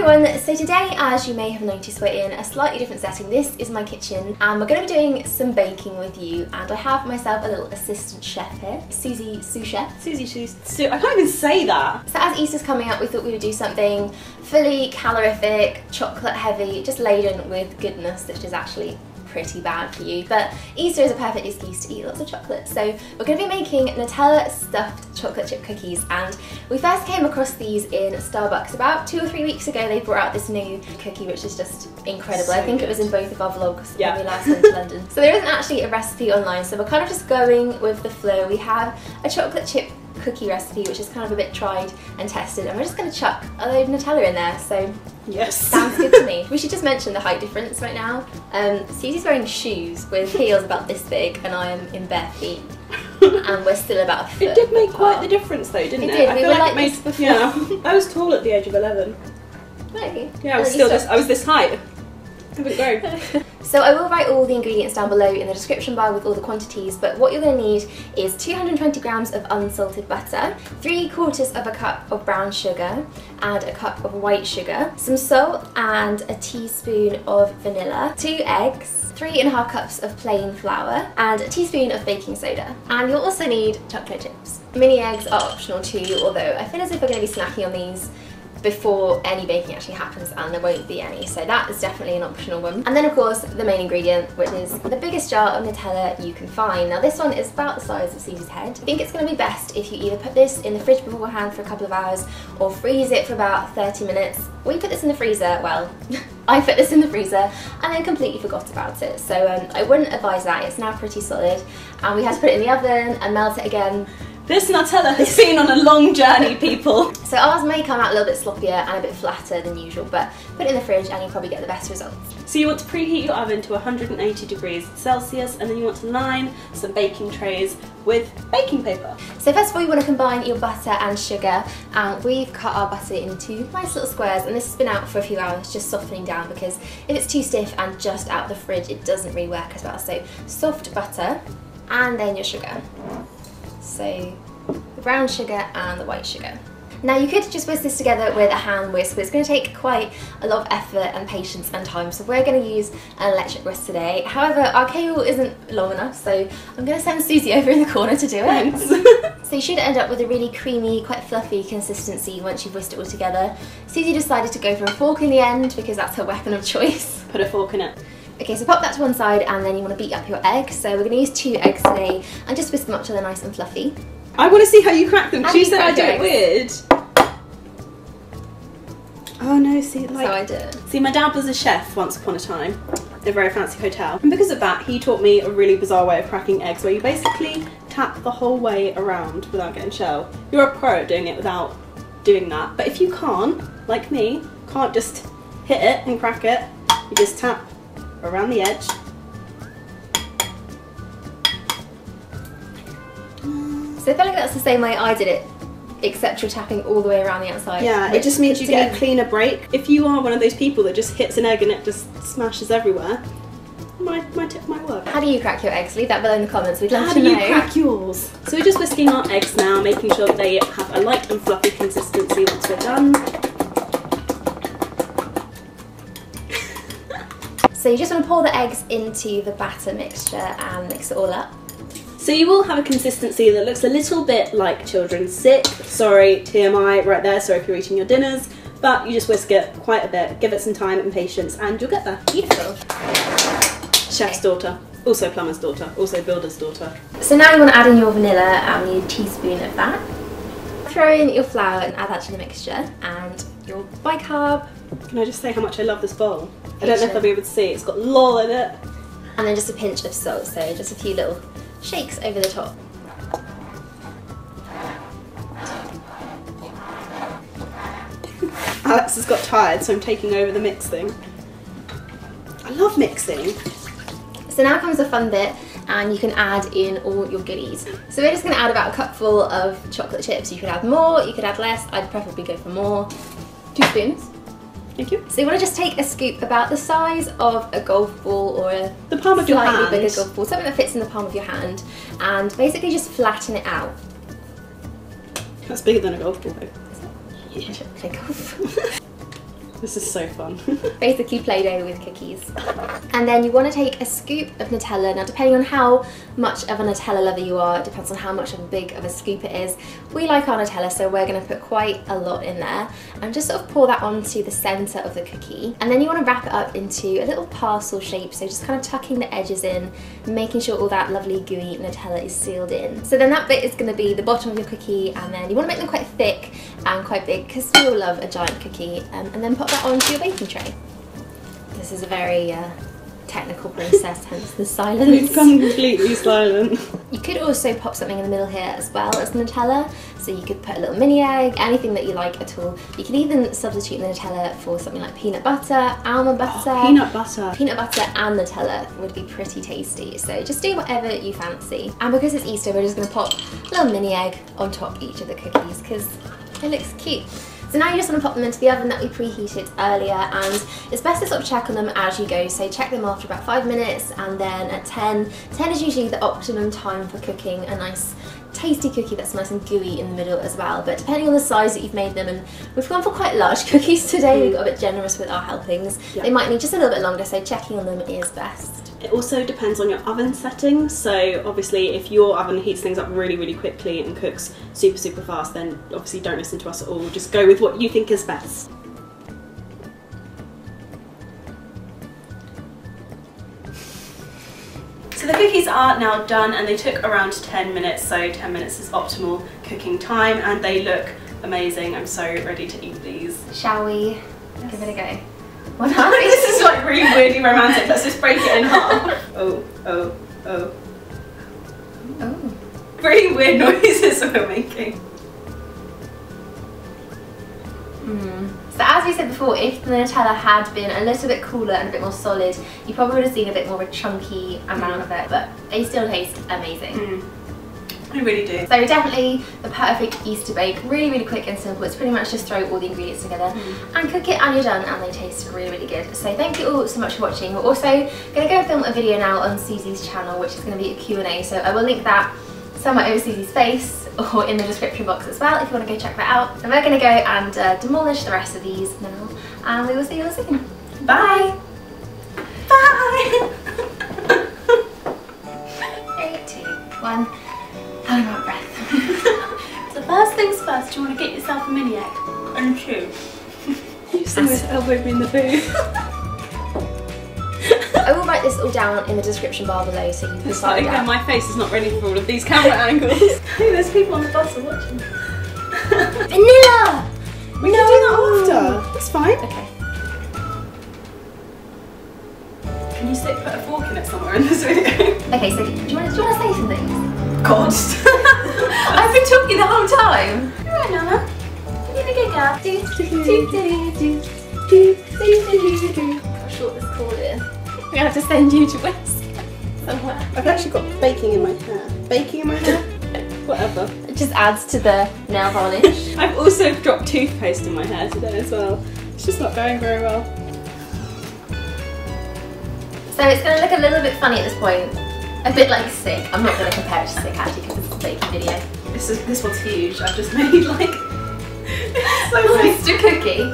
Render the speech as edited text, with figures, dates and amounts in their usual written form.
everyone, so today, as you may have noticed, we're in a slightly different setting. This is my kitchen and we're going to be doing some baking with you, and I have myself a little assistant chef here, Suzie sous chef. Suzie, I can't even say that. So as Easter's coming up, we thought we would do something fully calorific, chocolate heavy, just laden with goodness, which is actually pretty bad for you, but Easter is a perfect excuse to eat lots of chocolate. So we're going to be making Nutella stuffed chocolate chip cookies, and we first came across these in Starbucks about 2 or 3 weeks ago. They brought out this new cookie which is just incredible. So I think it was in both of our vlogs when we last went to London. So there isn't actually a recipe online, so we're kind of just going with the flow. We have a chocolate chip cookie recipe which is kind of a bit tried and tested, and we're just going to chuck a load of Nutella in there. So yes, sounds good to me. We should just mention the height difference right now. Susie's wearing shoes with heels about this big and I am in bare feet. And we're still about a foot. It did make quite the difference though, didn't it? It did. I we were like this before. Yeah, I was tall at the age of 11. Really? Yeah, I was still I was this height. I haven't grown. So I will write all the ingredients down below in the description bar with all the quantities, but what you're going to need is 220 grams of unsalted butter, 3/4 of a cup of brown sugar and a cup of white sugar, some salt and a teaspoon of vanilla, 2 eggs, 3½ cups of plain flour and a teaspoon of baking soda. And you'll also need chocolate chips. Mini eggs are optional too, although I feel as if we're going to be snacking on these before any baking actually happens, and there won't be any, so that is definitely an optional one. And then of course the main ingredient, which is the biggest jar of Nutella you can find. Now this one is about the size of Susie's head. I think it's going to be best if you either put this in the fridge beforehand for a couple of hours or freeze it for about 30 minutes. We put this in the freezer, well, I put this in the freezer and then completely forgot about it, so I wouldn't advise that. It's now pretty solid and we had to put it in the oven and melt it again. This Nutella has been on a long journey, people. So ours may come out a little bit sloppier and a bit flatter than usual, but put it in the fridge and you'll probably get the best results. So you want to preheat your oven to 180 degrees Celsius, and then you want to line some baking trays with baking paper. So first of all, you want to combine your butter and sugar, and we've cut our butter into nice little squares, and this has been out for a few hours just softening down, because if it's too stiff and just out of the fridge it doesn't really work as well. So soft butter and then your sugar. So the brown sugar and the white sugar. Now you could just whisk this together with a hand whisk, but it's going to take quite a lot of effort and patience and time, so we're going to use an electric whisk today. However, our cable isn't long enough, so I'm going to send Suzie over in the corner to do it. Thanks. So you should end up with a really creamy, quite fluffy consistency once you've whisked it all together. Suzie decided to go for a fork in the end because that's her weapon of choice. Put a fork in it. Okay, so pop that to one side and then you want to beat up your egg. So we're going to use 2 eggs today and just whisk them up till they're nice and fluffy. I want to see how you crack them. She said I do it weird. Oh no, see, like, so I did. See, my dad was a chef once upon a time in a very fancy hotel, and because of that he taught me a really bizarre way of cracking eggs where you basically tap the whole way around without getting shell. You're a pro at doing it without doing that, but if you can't, like me, can't just hit it and crack it, you just tap around the edge. So I feel like that's the same way I did it, except you're tapping all the way around the outside. Yeah, it just means you get a cleaner break. If you are one of those people that just hits an egg and it just smashes everywhere, my tip might work. How do you crack your eggs? Leave that below in the comments, we'd love to know. How do you crack yours? So we're just whisking our eggs now, making sure that they have a light and fluffy consistency once we're done. So you just want to pour the eggs into the batter mixture and mix it all up. So you will have a consistency that looks a little bit like children's sick. Sorry, TMI right there, sorry if you're eating your dinners, but you just whisk it quite a bit, give it some time and patience and you'll get there. Beautiful. Chef's daughter, also plumber's daughter, also builder's daughter. So now you want to add in your vanilla and you need a teaspoon of that. Throw in your flour and add that to the mixture and your bicarb. Can I just say how much I love this bowl? I don't know if I'll be able to see, it's got lol in it. And then just a pinch of salt, so just a few little shakes over the top. Alex has got tired, so I'm taking over the mixing. I love mixing. So now comes the fun bit, and you can add in all your goodies. So we're just going to add about a cupful of chocolate chips. You could add more, you could add less. I'd preferably go for more. 2 spoons. Thank you. So you want to just take a scoop about the size of a golf ball or the palm of your hand. Slightly bigger golf ball, something that fits in the palm of your hand, and basically just flatten it out. That's bigger than a golf ball though. Yeah. This is so fun. Basically Play-Doh with cookies. And then you want to take a scoop of Nutella. Now depending on how much of a Nutella lover you are, it depends on how much of a big of a scoop it is. We like our Nutella, so we're going to put quite a lot in there. And just sort of pour that onto the centre of the cookie. And then you want to wrap it up into a little parcel shape, so just kind of tucking the edges in, making sure all that lovely gooey Nutella is sealed in. So then that bit is going to be the bottom of your cookie, and then you want to make them quite thick and quite big because we all love a giant cookie, and then pop that onto your baking tray. This is a very technical process, hence the silence. We've gone completely silent. You could also pop something in the middle here as well as Nutella, so you could put a little mini egg, anything that you like at all. You can even substitute the Nutella for something like peanut butter, almond butter. Oh, peanut butter. Peanut butter and Nutella would be pretty tasty, so just do whatever you fancy. And because it's Easter, we're just going to pop a little mini egg on top each of the cookies because it looks cute. So now you just want to pop them into the oven that we preheated earlier, and it's best to sort of check on them as you go. So check them after about 5 minutes, and then at 10. 10 is usually the optimum time for cooking a nice tasty cookie that's nice and gooey in the middle as well. But depending on the size that you've made them, and we've gone for quite large cookies today, we got a bit generous with our helpings. Yep. They might need just a little bit longer, so checking on them is best. It also depends on your oven setting, so obviously if your oven heats things up really quickly and cooks super fast, then obviously don't listen to us at all, just go with what you think is best. So the cookies are now done, and they took around 10 minutes, so 10 minutes is optimal cooking time, and they look amazing. I'm so ready to eat these. Shall we give it a go? This is like really weirdly romantic. Let's just break it in half. Oh. Really weird noises we're making. So as we said before, if the Nutella had been a little bit cooler and a bit more solid, you probably would have seen a bit more of a chunky amount of it, but they still taste amazing. I really do. So definitely the perfect Easter bake, really quick and simple. It's pretty much just throw all the ingredients together and cook it, and you're done, and they taste really good. So thank you all so much for watching. We're also going to go and film a video now on Suzies Channel, which is going to be a Q&A, so I will link that somewhere over Suzie's face or in the description box as well if you want to go check that out. And we're going to go and demolish the rest of these now, and we will see you all soon. Bye! Bye! 3, 2, 1. I'm out of breath. So first things first, you want to get yourself a mini egg and chew. You almost elbowed me in the booth. I will write this all down in the description bar below so you can find out. My face is not ready for all of these camera angles. Hey, there's people on the bus are watching. Vanilla! We can do that after. That's fine. Okay. Can you put a fork in it somewhere in this video? Okay, so do you want to say some things? God. I've been talking the whole time. Alright, Nana. You're gonna go girl. How short this cord is. We're gonna have to send you to West somewhere. I've actually got baking in my hair. Baking in my hair? Whatever. It just adds to the nail varnish. I've also dropped toothpaste in my hair today as well. It's just not going very well. So it's going to look a little bit funny at this point. A bit like Sick. I'm not going to compare it to Sick actually because it's a baking video. This one's huge. I've just made like so monster cookie.